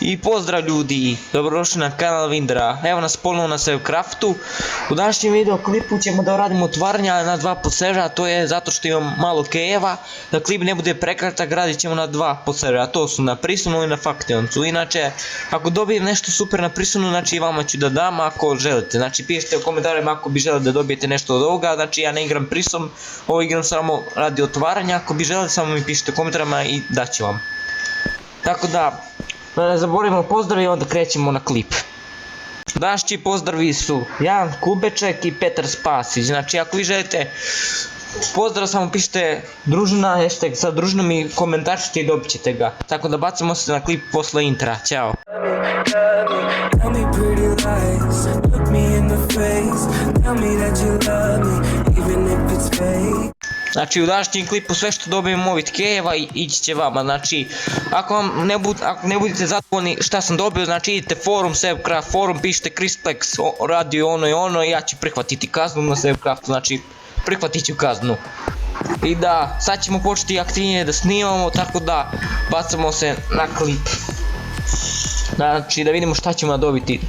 I pozdrav ljudi, dobrodošli na kanal Vindera. Evo nas ponovno na Savecraftu. U današnjem video klipu ćemo da radimo otvaranja na dva poseža, to je zato što imam malo kejeva. Da klip ne bude prekratak, radit ćemo na dva poseža, to su na Prisonu i na Faktioncu. Inače, ako dobijem nešto super na Prisonu, znači vama ću da dam ako želite. Znači pišite u komentarima ako bi želeli da dobijete nešto od ovoga, znači ja ne igram Prison, ovo igram samo radi otvaranja. Ako bi želeli, samo mi pišite u komentarima i daću vam. Tako da, ne zaboravimo pozdrav i onda krećemo na klip. Današnji pozdravi su Jan Kubeček i Petar Spasić. Znači ako vi želite pozdrav, samo pišite družina, hashtag sa družinom i komentarčite i dobit ćete ga. Tako da bacamo se na klip posle intra. Ćao. Znači u današnjem klipu sve što dobijem ovih kejeva ići će vama. Znači ako ne budete zadovoljni šta sam dobio, znači idite forum Savecraft forum, pišite Crisplex radio ono i ono i ja ću prihvatiti kaznu na Savecraftu, znači prihvatit ću kaznu. I da, sad ćemo početi aktivnije da snimamo, tako da bacamo se na klip. Znači da vidimo šta ćemo dobiti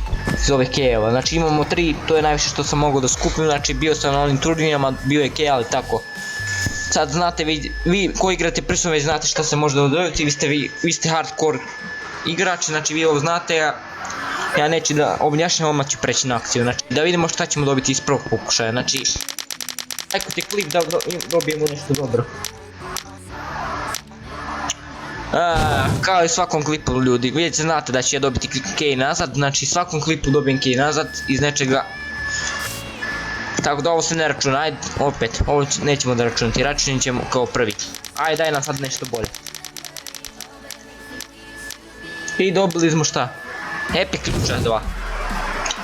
iz ovih kejeva. Znači imamo 3, to je najviše što sam mogao da skupim, znači bio sam na onim turnirima, bio je kej, ali tako. Sad znate, vi koji igrate Prison već znate šta se može dobiti, vi ste hardcore igrači, znači vi ovo znate, ja neću da objašnjam, odmah ću preći na akciju. Znači da vidimo šta ćemo dobiti iz prvog pokušaja, znači lajkujte klip da dobijemo nešto dobro. Kao i svakom klipu ljudi, vidite, znate da ću ja dobiti kej nazad, znači svakom klipu dobijem kej nazad iz nečega. Tako da ovo se ne računa, ajde opet, ovo nećemo da računati, računit ćemo kao prvi. Ajde daj nam sad nešto bolje. I dobili smo šta? Epic ključa 2.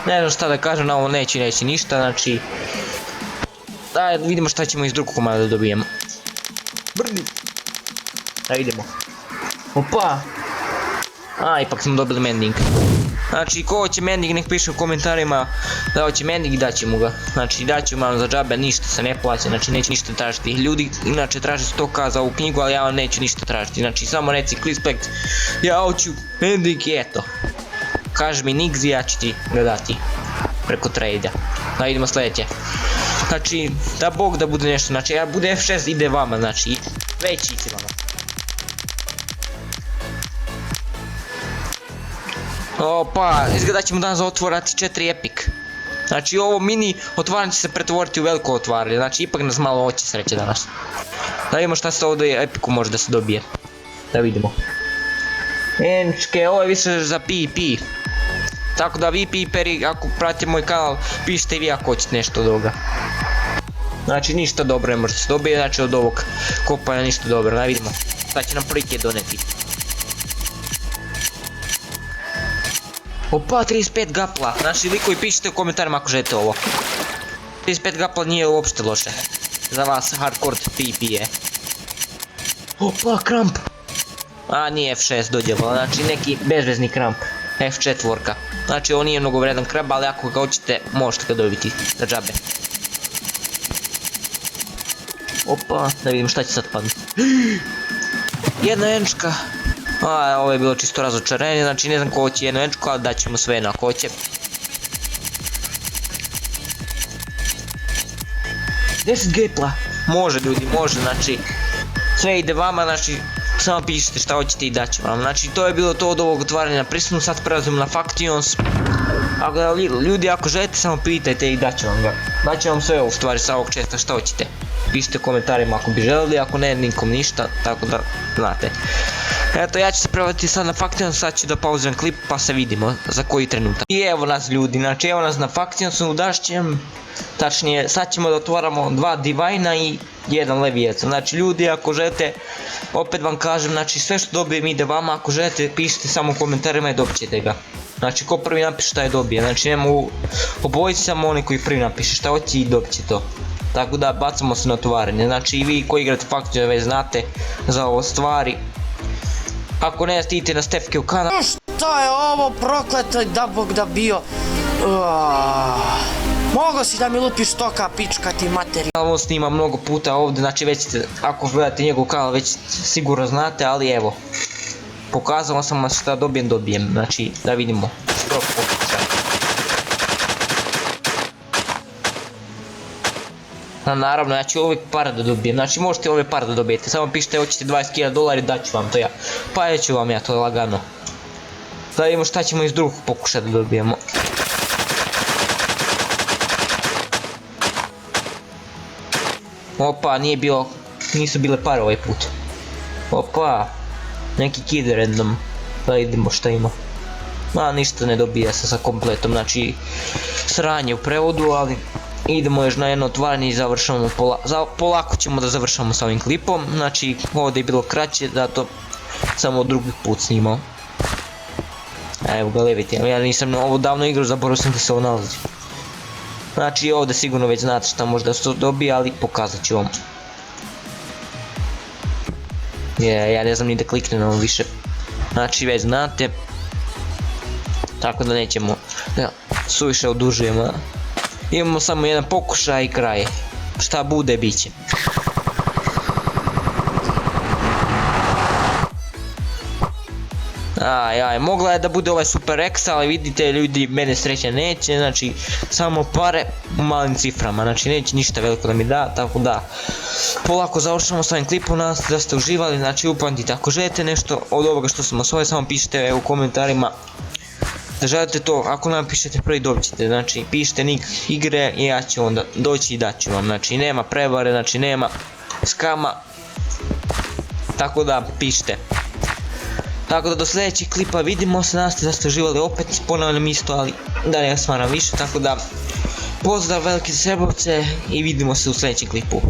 Ne znam šta da kažem, na ovo neće ništa, znači da vidimo šta ćemo iz drugog komada da dobijemo. Brni. Da idemo. Opa. Ipak smo dobili mending. Znači ko hoće mending nek piše u komentarima da hoće mending i daćemo ga. Znači daćemo vam za džabe, ništa se ne plaća, znači neće ništa tražiti. Ljudi inače traže 100k za ovu knjigu, ali ja vam neću ništa tražiti. Znači samo reci Crisplex, ja hoću mending i eto. Kaži mi Nigzi, ja ću ti ga dati preko trade-a. Da idemo sljedeće. Znači da bog da bude nešto, znači ja bude F6 ide vama, znači veći ide vama. Opa, izgleda ćemo danas otvorati 4 epic. Znači ovo mini otvaranje će se pretvoriti u veliko otvaranje, znači ipak nas malo hoće sreće danas. Da vidimo šta se ovdje epiku može da se dobije. Da vidimo. Enčke, ovo je više za PvP. Tako da vi PvPeri, ako pratite moj kanal, pišite i vi ako hoćete nešto od ovoga. Znači ništa dobro ne može se dobije, znači od ovog kopanja ništa dobro, da vidimo. Sad će nam prvi kej doneti. Opa, 35 gapla, znači vi koji pišete u komentarima ako želite ovo. 35 gapla nije uopšte loše. Za vas hardcore PvP je. Opa, kramp. Nije F6 dodjela, znači neki bezvezni kramp. F4. Znači ovo nije mnogo vredan krab, ali ako ga hoćete možete ga dobiti za džabe. Opa, da vidim šta će sad padnuti. Jedna enčka. Ovo je bilo čisto razočarenje, znači ne znam ko hoće jednu enčku, ali daćemo sve jedno ako hoće. 10 gapla. Može ljudi, može, znači sve ide vama, znači samo pišite šta hoćete i daću vam. Znači to je bilo to od ovog otvaranja na Prisonu, sad prelazimo na Factions. Ljudi ako želite samo pitajte i daću vam ga. Daću vam sve u stvari sa ovog česta šta hoćete. Pišite u komentarima ako bi želeli, ako ne nikom ništa, tako da znate. Eto, ja ću se prevoditi sad na Factions, sad ću da pauziram klip pa se vidimo za koji trenutak. I evo nas ljudi, znači evo nas na Factionsu u dašćem. Tačnije, sad ćemo da otvaramo 2 Divina i 1 Leviathan. Znači ljudi ako želite, opet vam kažem, znači sve što dobijem ide vama, ako želite pišite samo u komentarima i dobit ćete ga. Znači ko prvi napiše šta je dobije, znači nemo obojiti samo oni koji prvi napiše šta hoće i dobit će to. Tako da bacamo se na otvaranje, znači i vi koji igrate Faction već znate za ovo stvari. Ako ne idite na Stefke u kanal. Šta je ovo prokleto, da bog da bio. Mogo si da mi lupiš stoka, pička ti materi. On snima mnogo puta ovdje, znači već ste, ako gledate njegov kanal već sigurno znate, ali evo. Pokazao sam vam šta dobijem, znači da vidimo što pokušaj. Naravno, ja ću uvijek par da dobijem, znači možete ove par da dobijete, samo pišite hoćete $20.000, daću vam to ja. Pa ja ću vam ja to lagano. Da vidimo šta ćemo iz drugog pokušati da dobijemo. Opa, nisu bile pare ovaj put. Opa, neki kid random, da vidimo šta ima. Ma, ništa ne dobija se sa kompletom, znači sranje u prevodu, ali idemo još na jedno otvaranje i završamo, polako ćemo da završamo sa ovim klipom, znači ovdje je bilo kraće, zato samo drugi put snimao. Evo ga leviti, ja nisam ovo davno igrao, zaboravio sam da se ovo nalazi. Znači ovdje sigurno već znate šta možda se dobije, ali pokazat ću vam. Ja ne znam ni da kliknem ovo više. Znači već znate. Tako da nećemo suviše odužujemo. Imamo samo jedan pokušaj i kraj. Šta bude, bit će. Mogla je da bude ovaj Super X, ali vidite ljudi, mene sreća neće, znači samo pare u malim ciframa, znači neće ništa veliko da mi da, tako da polako završamo s ovim klipom, nadam se da ste uživali, znači upamtite, ako želite nešto od ovoga što sam osvojio, samo pišite u komentarima da želite to, ako nam pišete prvi dobit ćete, znači pišite nick igre i ja ću onda doći i daću vam, znači nema prevare, znači nema skama, tako da pišite. Tako da do sljedećeg klipa vidimo se, nadam se da ste uživali, opet ponavljam isto, ali da ne smaram više, tako da pozdrav veliki za sebovce i vidimo se u sljedećem klipu.